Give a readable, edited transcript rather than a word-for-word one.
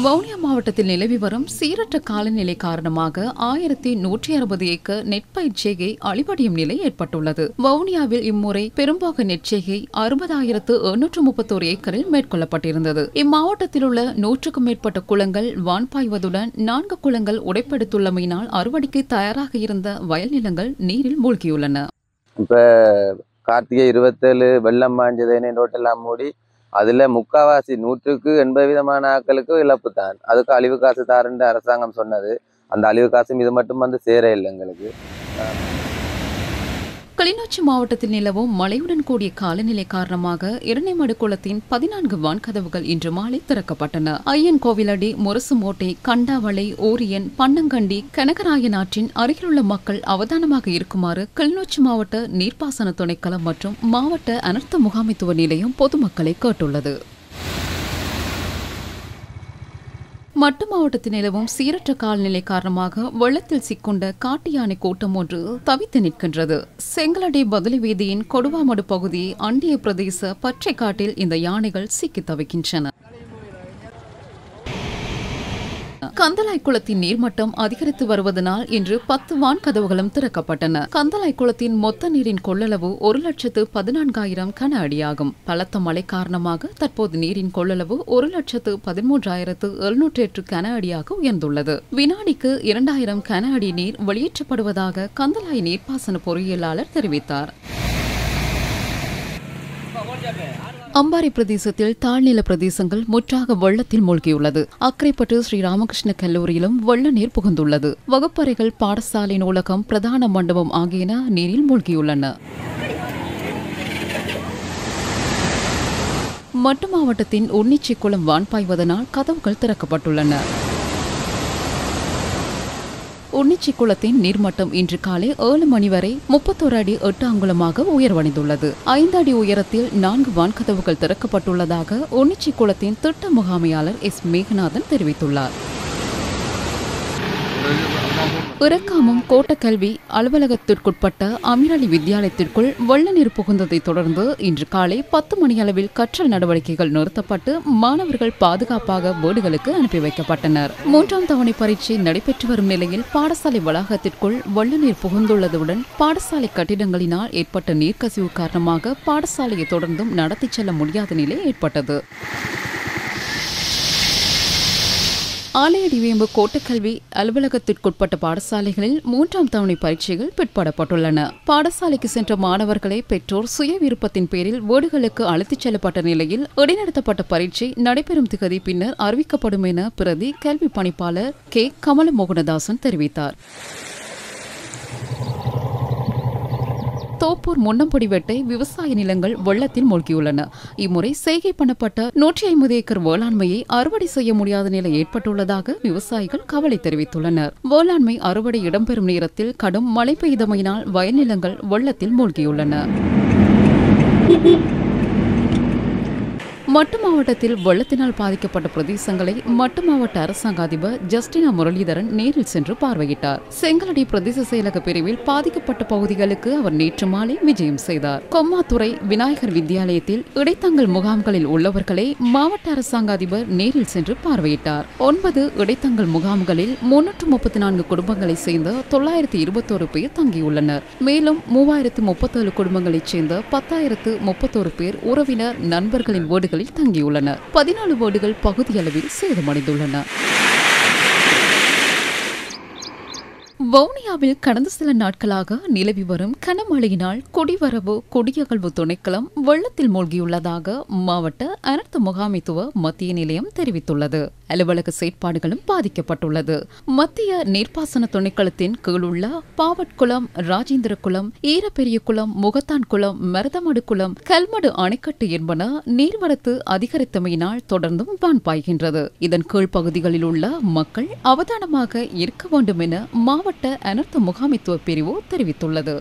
வவுனியா மாவட்டத்தில் நிலவி வரும் சீரற்ற காலநிலை காரணமாக 1160 ஏக்கர் நெற்பயிர்ச்செய்கை அழிவடையும் நிலை ஏற்பட்டுள்ளது. வவுனியாவில் இம்முறை பெரும்பாக நெற்செய்கை 60,731 ஏக்கரில் மேற்கொள்ளப்பட்டிருந்தது. இம்மாவட்டத்தில் உள்ள 100க்கும் மேற்பட்ட குளங்கள் வான்பாய்வதுடன் 4 குளங்கள் உடைப்பெடுத்துள்ளமையினால் அறுவடைக்கு தயாராக இருந்த வயல் நிலங்கள் நீரில் மூழ்கியுள்ளன. இப்ப கார்த்திகை 27 வெள்ளம் பாஞ்சது ரோட்டெல்லாம் மூடி அதுல முக்காவாசி 180% ஆட்களுக்கு இழப்பு தான். அதுக்கு அழிவு காசு தாருன்னு அரசாங்கம் சொன்னது. அந்த அழிவு காசும் இது மட்டும் வந்து சேர இல்லை எங்களுக்கு. கிளிநொச்சி மாவட்டத்தில் நிலவும் மழையுடன் கூடிய காலநிலை காரணமாக இரணைமடு குளத்தின் 14 வான்கதவுகள் இன்று மாலை திறக்கப்பட்டன. ஐயன் கோவிலடி, முரசுமோட்டை, கண்டாவளை, ஓரியன், பன்னங்கண்டி, கனகராயன் ஆற்றின் அருகிலுள்ள மக்கள் அவதானமாக இருக்குமாறு கிளிநொச்சி மாவட்ட நீர்ப்பாசன துணைக்களம் மற்றும் மாவட்ட அனர்த்த முகாமைத்துவ நிலையம் பொதுமக்களை கேட்டுள்ளது. மட்டு மாவட்டத்தில் நிலவும் சீரற்ற காலநிலை காரணமாக வெள்ளத்தில் சிக்குண்ட காட்டு யானை கூட்டம் ஒன்று தவித்து நிற்கின்றது. செங்கலடி பதுளை வீதியின் கொடுவாமடு பகுதியை அண்டிய பிரதேச பச்சை காட்டில் இந்த யானைகள் சிக்கி தவிக்கின்றன. கந்தலாய் குளத்தின் நீர்மட்டம் அதிகரித்து வருவதனால் இன்று 10 வான்கதவுகளும் திறக்கப்பட்டன. கந்தலாய் குளத்தின் மொத்த நீரின் கொள்ளளவு 1,14,000 கன அடியாகும். பலத்த மழை காரணமாக தற்போது நீரின் கொள்ளளவு 1,13,708 கன அடியாக உயர்ந்துள்ளது. வினாடிக்கு 2,000 கன அடி நீர் வெளியேற்றப்படுவதாக கந்தலாய் நீர்ப்பாசன பொறியியலாளர் தெரிவித்தார். அம்பாறை பிரதேசத்தில் தாழ்நில பிரதேசங்கள் முற்றாக வெள்ளத்தில் மூழ்கியுள்ளது. அக்கரைப்பட்டு ஸ்ரீ ராமகிருஷ்ண கல்லூரியிலும் வெள்ள நீர் புகுந்துள்ளது. வகுப்பறைகள், பாடசாலை, நூலகம், பிரதான மண்டபம் ஆகியன நீரில் மூழ்கியுள்ளன. மட்டு மாவட்டத்தின் உன்னிச்சி குளம் வான்பாய்வதனால் கதவுகள் திறக்கப்பட்டுள்ளன. உன்னிச்சி குளத்தின் நீர்மட்டம் இன்று காலை 7 மணி வரை 31 அடி 8 அங்குலமாக உயர்வடைந்துள்ளது. 5 அடி உயரத்தில் 4 வான்கதவுகள் திறக்கப்பட்டுள்ளதாக உன்னிச்சி குளத்தின் திட்ட முகாமையாளர் எஸ் மேகநாதன் தெரிவித்துள்ளார். இறக்காமம் கோட்டக்கல்வி அலுவலகத்திற்குட்பட்ட அமீரலி வித்தியாலயத்திற்குள் வெள்ள நீர் புகுந்ததை தொடர்ந்து இன்று காலை 10 மணியளவில் கற்றல் நடவடிக்கைகள் நிறுத்தப்பட்டு மாணவர்கள் பாதுகாப்பாக வீடுகளுக்கு அனுப்பி வைக்கப்பட்டனர். 3ஆம் தவணை பரீட்சை நடைபெற்று வரும் நிலையில் பாடசாலை வளாகத்திற்குள் வெள்ள நீர் புகுந்துள்ளதுடன் பாடசாலை கட்டிடங்களினால் ஏற்பட்ட நீர்க்கசிவு காரணமாக பாடசாலையை தொடர்ந்தும் நடத்திச் செல்ல முடியாத நிலை ஏற்பட்டது. ஆலையடிவேம்பு கோட்டக்கல்வி அலுவலகத்திற்குட்பட்ட பாடசாலைகளில் 3ஆம் தவணை பரீட்சைகள் பிற்படப்பட்டுள்ளன. பாடசாலைக்கு சென்ற மாணவர்களை பெற்றோர் சுய விருப்பத்தின் பேரில் வீடுகளுக்கு அழைத்துச் செல்லப்பட்ட நிலையில் இடைநடத்தப்பட்ட பரீட்சை நடைபெறும் திகதி பின்னர் அறிவிக்கப்படும் என பிரதி கல்வி பணிப்பாளர் கே கமல மோகனதாசன் தெரிவித்தார். தோப்பூர் முன்னம்படி வெட்டை விவசாய நிலங்கள் வெள்ளத்தில் மூழ்கியுள்ளன. இம்முறை செய்கை பண்ணப்பட்ட 150 ஏக்கர் வேளாண்மையை அறுவடை செய்ய முடியாத நிலை ஏற்பட்டுள்ளதாக விவசாயிகள் கவலை தெரிவித்துள்ளனர். வேளாண்மை அறுவடை இடம்பெறும் நேரத்தில் கடும் மழை பெய்தமையினால் வயல் நிலங்கள் வெள்ளத்தில் மூழ்கியுள்ளன. மட்டு மாவட்டத்தில் வெள்ளத்தினால் பாதிக்கப்பட்ட பிரதேசங்களை மட்டு மாவட்ட அரசாங்க அதிபர் ஜஸ்டினா முரளிதரன் நேரில் சென்று பார்வையிட்டார். செங்கலடி பிரதேச செயலக பிரிவில் பாதிக்கப்பட்ட பகுதிகளுக்கு அவர் நேற்று மாலை விஜயம் செய்தார். கொம்மாத்துறை விநாயகர் வித்தியாலயத்தில் இடைத்தங்கல் முகாம்களில் உள்ளவர்களை மாவட்ட அரசாங்க அதிபர் நேரில் சென்று பார்வையிட்டார். 9 இடைத்தங்கல் முகாம்களில் 334 குடும்பங்களைச் சேர்ந்த 921 பேர் தங்கியுள்ளனர். மேலும் 3037 குடும்பங்களைச் சேர்ந்த 10,031 பேர் உறவினர் நண்பர்களின் வீடுகளில் தங்கியுள்ளனர். 14 வீடுகள் பகுதியளவில் சேதமடைந்துள்ளன. வவுனியாவில் கடந்த சில நாட்களாக நிலவி வரும் கனமழையினால் குடிவரவு குடியகழ்வு துணைக்களம் வெள்ளத்தில் மூழ்கியுள்ளதாக மாவட்ட அனர்த்த முகாமைத்துவ மத்திய நிலையம் தெரிவித்துள்ளது. அலுவலக செயற்பாடுகளும் பாதிக்கப்பட்டுள்ளது. மத்திய நீர்ப்பாசன துணைக்களத்தின் கீழுள்ள பாவட்குளம், ராஜேந்திரகுளம், ஈரப்பெரியகுளம், முகத்தான்குளம், மருதமடு குளம், கல்மடு அணைக்கட்டு என்பன நீர்வரத்து அதிகரித்தமையினால் தொடர்ந்தும் வான் பாய்கின்றது. இதன் கீழ்ப்பகுதிகளில் உள்ள மக்கள் அவதானமாக இருக்க வேண்டும் என மாவட்ட அனர்த்த முகாமைத்துவ பிரிவு தெரிவித்துள்ளது.